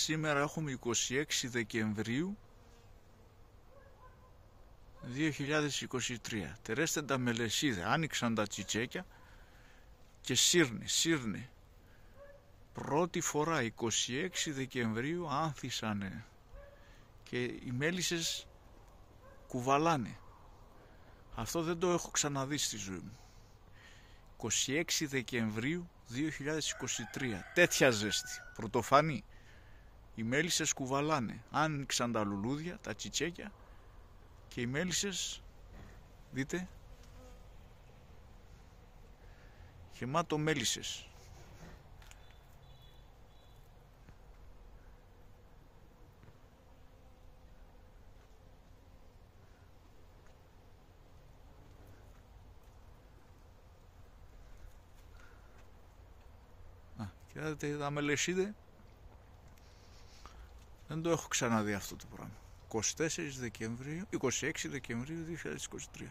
Σήμερα έχουμε 26 Δεκεμβρίου 2023. Τερέστε τα μελεσίδα, άνοιξαν τα τσιτσέκια και σύρνε. Πρώτη φορά 26 Δεκεμβρίου άνθησανε και οι μέλισσες κουβαλάνε. Αυτό δεν το έχω ξαναδεί στη ζωή μου. 26 Δεκεμβρίου 2023. Τέτοια ζέστη, πρωτοφανή. Οι μέλισσες κουβαλάνε. Άνοιξαν τα λουλούδια, τα τσιτσέκια και οι μέλισσες, δείτε, γεμάτο μέλισσες. Κοιτάξτε τα μελισσίδε. Δεν το έχω ξαναδεί αυτό το πράγμα. 26 Δεκεμβρίου 2023.